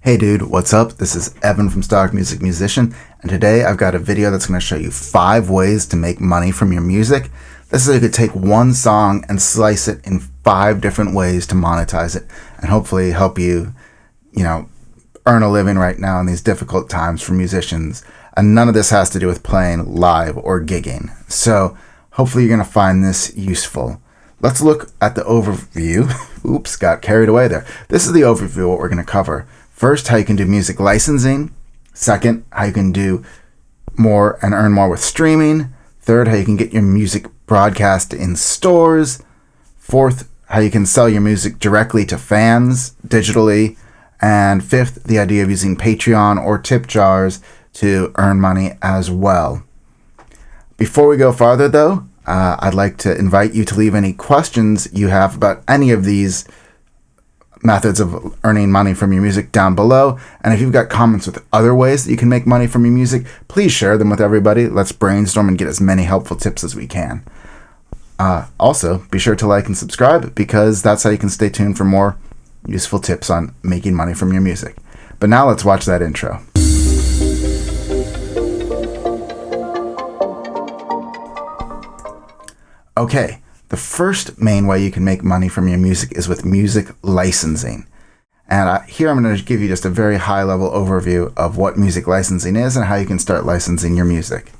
Hey dude, what's up? This is Evan from Stock Music Musician, and today I've got a video that's going to show you 5 ways to make money from your music. This is how you could take one song and slice it in 5 different ways to monetize it, and hopefully help you, earn a living right now in these difficult times for musicians. And none of this has to do with playing live or gigging. So hopefully you're going to find this useful. Let's look at the overview. Oops, got carried away there. This is the overview of what we're going to cover. First, how you can do music licensing. Second, how you can do more and earn more with streaming. Third, how you can get your music broadcast in stores. Fourth, how you can sell your music directly to fans digitally. And fifth, the idea of using Patreon or tip jars to earn money as well. Before we go farther though, I'd like to invite you to leave any questions you have about any of these methods of earning money from your music down below. And if you've got comments with other ways that you can make money from your music, please share them with everybody. Let's brainstorm and get as many helpful tips as we can. Also, be sure to like and subscribe, because that's how you can stay tuned for more useful tips on making money from your music. But now let's watch that intro. Okay. The first main way you can make money from your music is with music licensing. And here I'm going to give you just a very high-level overview of what music licensing is and how you can start licensing your music.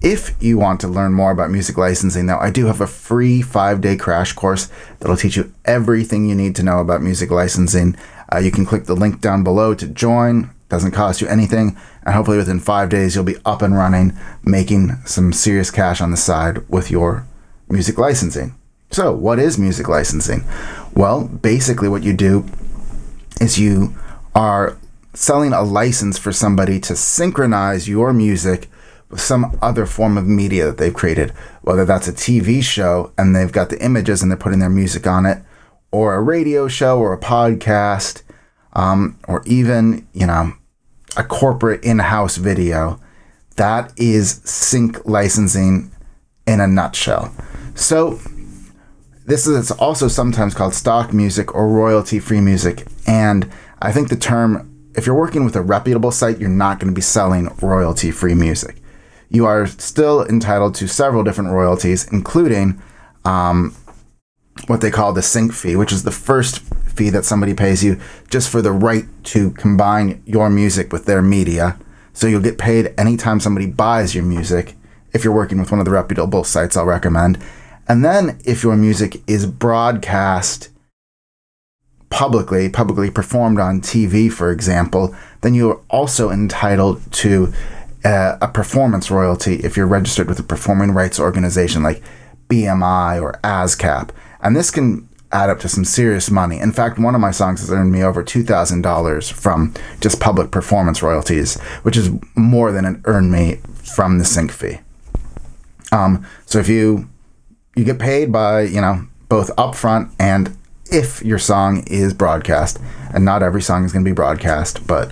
If you want to learn more about music licensing, now I do have a free 5-day crash course that'll teach you everything you need to know about music licensing. You can click the link down below to join. Doesn't cost you anything, and hopefully within 5 days you'll be up and running, making some serious cash on the side with your music licensing. So what is music licensing? Well, basically what you do is you are selling a license for somebody to synchronize your music with some other form of media that they've created, whether that's a TV show and they've got the images and they're putting their music on it, or a radio show or a podcast, or even, a corporate in-house video. That is sync licensing in a nutshell. So this is also sometimes called stock music or royalty-free music. And I think the term, if you're working with a reputable site, you're not going to be selling royalty-free music. You are still entitled to several different royalties, including what they call the sync fee, which is the first fee that somebody pays you just for the right to combine your music with their media. So you'll get paid anytime somebody buys your music. If you're working with one of the reputable sites, I'll recommend. And then if your music is broadcast publicly performed on TV, for example, then you're also entitled to a performance royalty if you're registered with a performing rights organization like BMI or ASCAP. And this can add up to some serious money. In fact, one of my songs has earned me over $2,000 from just public performance royalties, which is more than it earned me from the sync fee. So if you get paid by, both upfront and if your song is broadcast, and not every song is going to be broadcast, but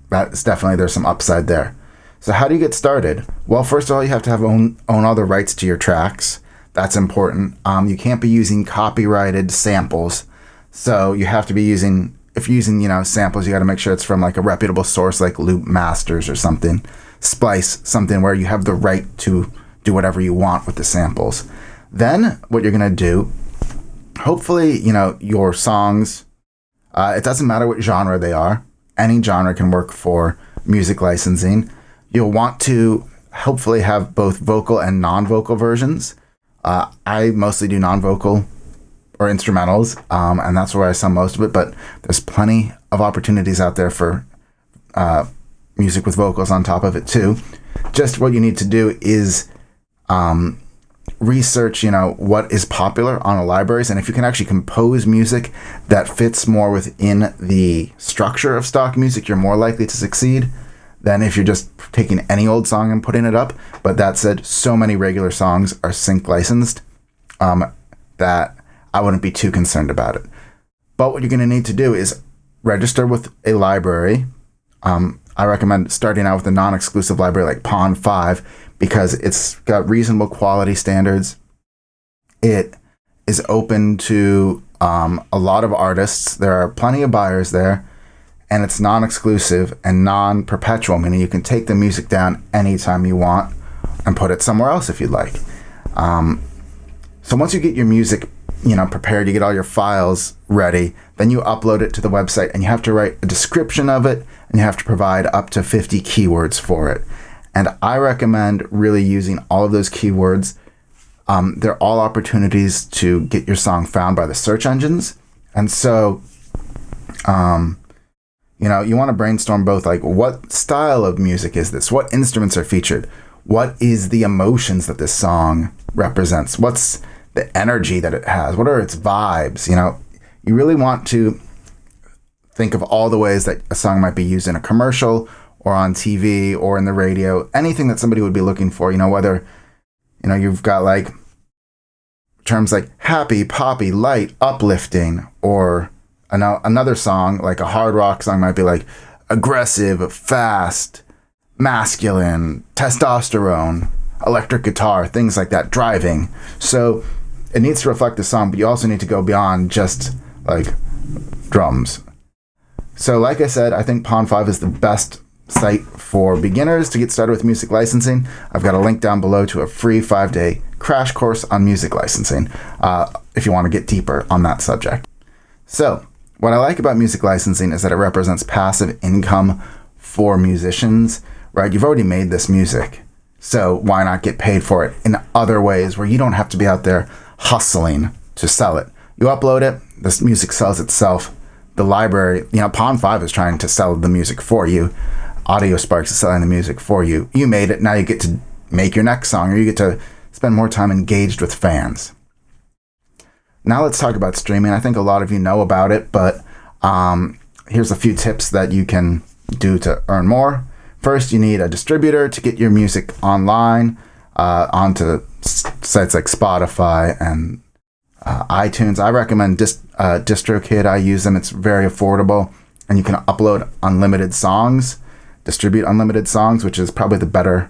that's definitely, there's some upside there. So how do you get started? Well, first of all, you have to have own all the rights to your tracks. That's important. You can't be using copyrighted samples. So you have to be using, if you're using, samples, you got to make sure it's from like a reputable source like Loop Masters or something. Splice, something where you have the right to do whatever you want with the samples. Then what you're going to do, hopefully, your songs, it doesn't matter what genre they are. Any genre can work for music licensing. You'll want to hopefully have both vocal and non-vocal versions. I mostly do non-vocal or instrumentals, and that's where I sell most of it, but there's plenty of opportunities out there for music with vocals on top of it too. Just what you need to do is research, what is popular on the libraries, and if you can actually compose music that fits more within the structure of stock music, you're more likely to succeed than if you're just taking any old song and putting it up. But that said, so many regular songs are sync licensed that I wouldn't be too concerned about it. But what you're going to need to do is register with a library. I recommend starting out with a non-exclusive library like Pond5, because it's got reasonable quality standards. It is open to a lot of artists. There are plenty of buyers there, and it's non-exclusive and non-perpetual, meaning you can take the music down anytime you want and put it somewhere else if you'd like. So once you get your music, prepared, you get all your files ready, then you upload it to the website, and you have to write a description of it, and you have to provide up to 50 keywords for it. And I recommend really using all of those keywords. They're all opportunities to get your song found by the search engines. And so, you want to brainstorm both, like, what style of music is this? What instruments are featured? What is the emotions that this song represents? What's the energy that it has? What are its vibes? You really want to think of all the ways that a song might be used in a commercial or on TV or in the radio, anything that somebody would be looking for, whether, you've got like terms like happy, poppy, light, uplifting, or another song, like a hard rock song might be like aggressive, fast, masculine, testosterone, electric guitar, things like that, driving. So it needs to reflect the song, but you also need to go beyond just like drums. So like I said, I think Pond5 is the best site for beginners to get started with music licensing. I've got a link down below to a free 5-day crash course on music licensing if you want to get deeper on that subject. So what I like about music licensing is that it represents passive income for musicians, right? You've already made this music, so why not get paid for it in other ways where you don't have to be out there hustling to sell it? You upload it, this music sells itself. The library, Pond5 is trying to sell the music for you. AudioSparks is selling the music for you. You made it, now you get to make your next song, or you get to spend more time engaged with fans. Now let's talk about streaming. I think a lot of you know about it, but here's a few tips that you can do to earn more. First, you need a distributor to get your music online onto sites like Spotify and iTunes. I recommend DistroKid. I use them. It's very affordable, and you can upload unlimited songs, distribute unlimited songs, which is probably the better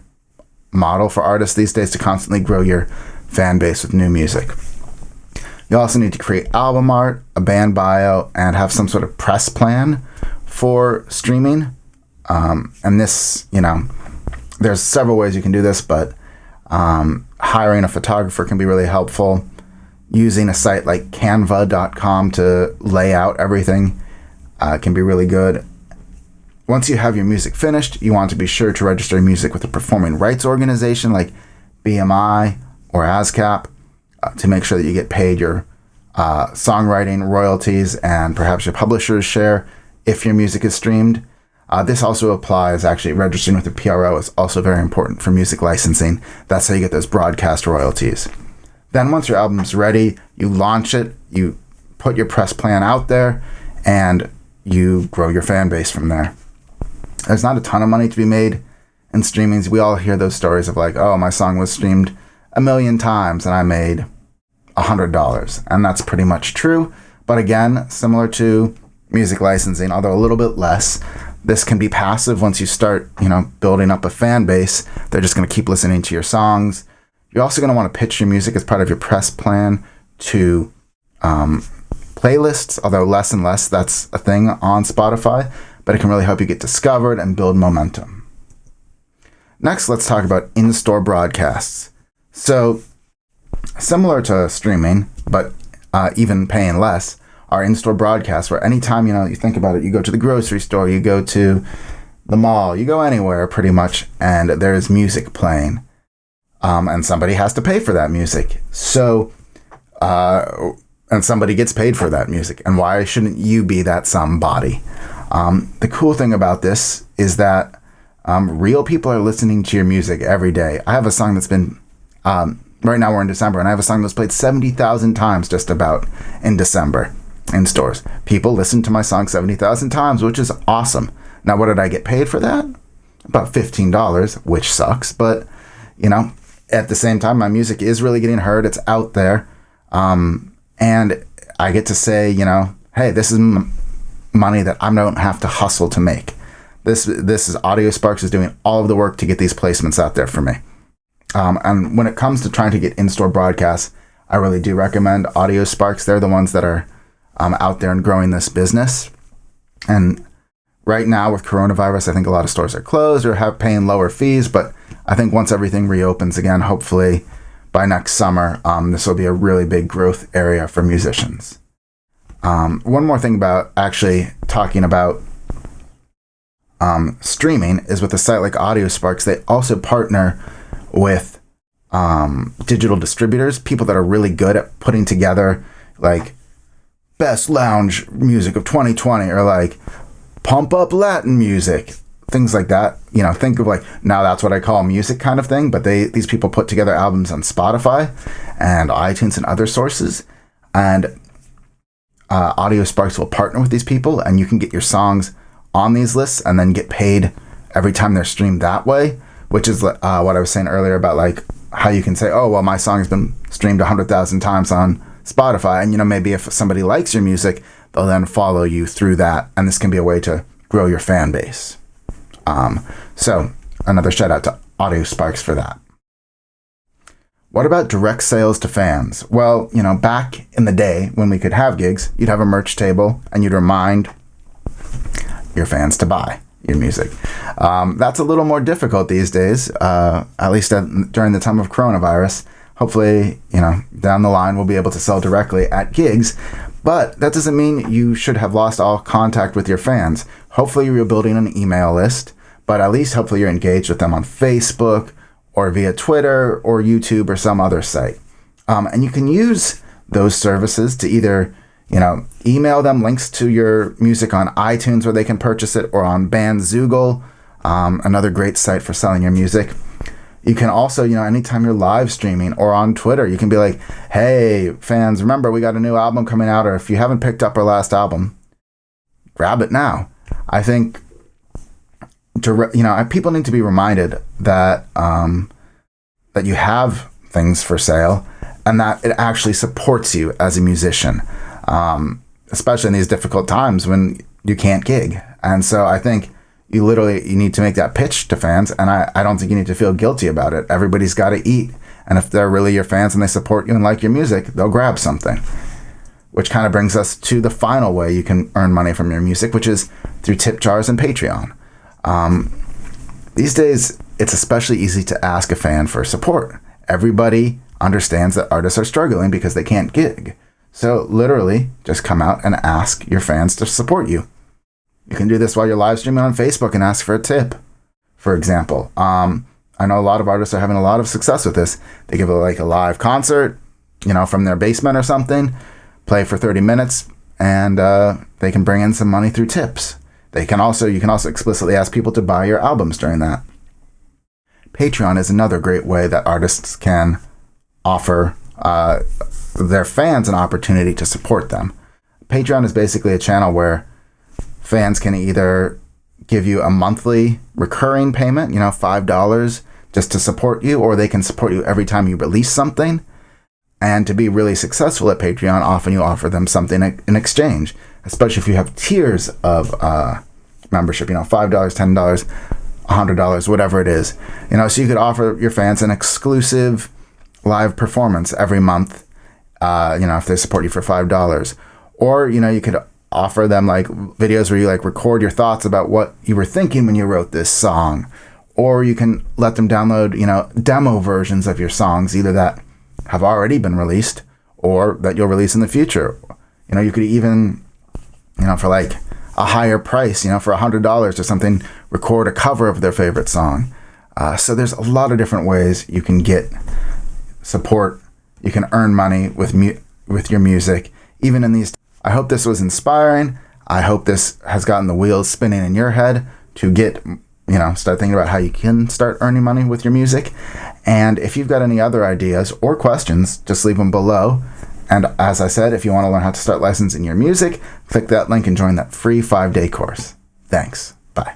model for artists these days to constantly grow your fan base with new music. You also need to create album art, a band bio, and have some sort of press plan for streaming. And this, there's several ways you can do this, but hiring a photographer can be really helpful. Using a site like canva.com to lay out everything can be really good. Once you have your music finished, you want to be sure to register your music with a performing rights organization like BMI or ASCAP to make sure that you get paid your songwriting royalties and perhaps your publisher's share if your music is streamed. This also applies, actually, registering with the PRO is also very important for music licensing. That's how you get those broadcast royalties. Then once your album's ready, you launch it, you put your press plan out there, and you grow your fan base from there. There's not a ton of money to be made in streamings. We all hear those stories of like, oh, my song was streamed 1 million times and I made $100. And that's pretty much true. But again, similar to music licensing, although a little bit less, this can be passive once you start, building up a fan base. They're just going to keep listening to your songs. You're also going to want to pitch your music as part of your press plan to playlists, although less and less that's a thing on Spotify, but it can really help you get discovered and build momentum. Next, let's talk about in-store broadcasts. So, similar to streaming, but even paying less, are in-store broadcasts where anytime, you think about it, you go to the grocery store, you go to the mall, you go anywhere pretty much, and there's music playing. And somebody has to pay for that music. So, and somebody gets paid for that music. And why shouldn't you be that somebody? The cool thing about this is that real people are listening to your music every day. I have a song that's been, right now we're in December, and I have a song that's played 70,000 times just about in December in stores. People listen to my song 70,000 times, which is awesome. Now, what did I get paid for that? About $15, which sucks, but, at the same time, my music is really getting heard. It's out there. And I get to say, hey, this is money that I don't have to hustle to make. This is AudioSparks is doing all of the work to get these placements out there for me. And when it comes to trying to get in-store broadcasts, I really do recommend AudioSparks. They're the ones that are out there and growing this business. And right now with coronavirus, I think a lot of stores are closed or paying lower fees. But I think once everything reopens again, hopefully by next summer, this will be a really big growth area for musicians. One more thing about actually talking about streaming is with a site like AudioSparks, they also partner with digital distributors, people that are really good at putting together like best lounge music of 2020 or like pump up Latin music, things like that. Think of like, now that's what I call music kind of thing, but these people put together albums on Spotify and iTunes and other sources, and AudioSparks will partner with these people, and you can get your songs on these lists and then get paid every time they're streamed that way, which is what I was saying earlier about like how you can say, oh, well, my song's been streamed 100,000 times on Spotify. And, maybe if somebody likes your music, they'll then follow you through that. And this can be a way to grow your fan base. So another shout out to AudioSparks for that. What about direct sales to fans? Well, back in the day when we could have gigs, you'd have a merch table and you'd remind your fans to buy your music. That's a little more difficult these days, at least during the time of coronavirus. Hopefully, down the line we'll be able to sell directly at gigs, but that doesn't mean you should have lost all contact with your fans. Hopefully you're building an email list, but at least hopefully you're engaged with them on Facebook or via Twitter or YouTube or some other site. And you can use those services to either email them links to your music on iTunes where they can purchase it, or on Bandzoogle, another great site for selling your music. You can also, anytime you're live streaming or on Twitter, you can be like, hey, fans, remember we got a new album coming out, or if you haven't picked up our last album, grab it now. I think, people need to be reminded that that you have things for sale and that it actually supports you as a musician. Especially in these difficult times when you can't gig. And so I think you need to make that pitch to fans, and I don't think you need to feel guilty about it. Everybody's got to eat, and if they're really your fans and they support you and like your music, they'll grab something. Which kind of brings us to the final way you can earn money from your music, which is through tip jars and Patreon. These days, it's especially easy to ask a fan for support. Everybody understands that artists are struggling because they can't gig. So literally, just come out and ask your fans to support you. You can do this while you're live streaming on Facebook and ask for a tip, for example. I know a lot of artists are having a lot of success with this. They give a live concert, from their basement or something, play for 30 minutes, and they can bring in some money through tips. You can also explicitly ask people to buy your albums during that. Patreon is another great way that artists can offer their fans an opportunity to support them. Patreon is basically a channel where fans can either give you a monthly recurring payment, $5 just to support you, or they can support you every time you release something. And to be really successful at Patreon, often you offer them something in exchange, especially if you have tiers of membership, $5, $10, $100, whatever it is. So you could offer your fans an exclusive live performance every month, if they support you for $5. Or, you could offer them videos where you record your thoughts about what you were thinking when you wrote this song. Or you can let them download, demo versions of your songs, either that have already been released or that you'll release in the future. You could even, for a higher price, for $100 or something, record a cover of their favorite song. So there's a lot of different ways you can get support. You can earn money with your music, even in these. I hope this was inspiring. I hope this has gotten the wheels spinning in your head to get, start thinking about how you can start earning money with your music. And if you've got any other ideas or questions, just leave them below. And as I said, if you want to learn how to start licensing your music, click that link and join that free 5-day course. Thanks. Bye.